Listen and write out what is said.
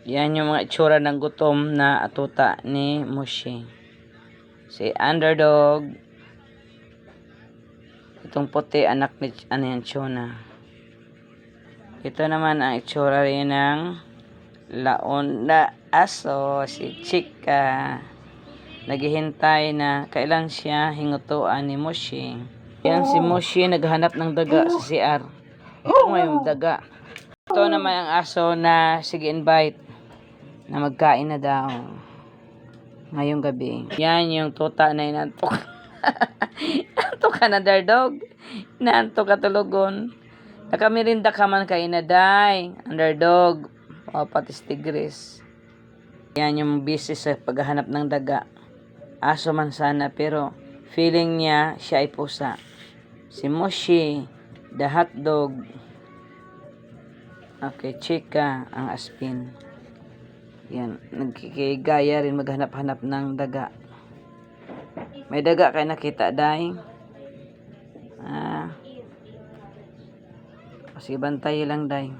Yan yung mga itsura ng gutom na atuta ni Mushi. Si Underdog. Itong puti, anak ni Chona. Ito naman ang itsura rin ng laon na aso, si Chika. Naghihintay na kailan siya hingutuan ni Mushi. Yan si Mushi, naghanap ng daga sa CR. Ito ngayon daga. Ito naman ang aso na sige invite na magkain na daw ngayong gabi. Yan yung tuta na inantok. Antok ka na, Underdog. Inantok ka tulugon. Nakamirinda ka man kay Inaday, Underdog. O patis tigris. Yan yung busy sa paghahanap ng daga. Aso man sana pero feeling niya siya ay pusa. Si Mushi, the hotdog. Okay, Chika, ang aspin. Yan, nagkikigaya rin maghanap-hanap ng daga. May daga kayo nakita, Day? Sige, bantay lang, Day.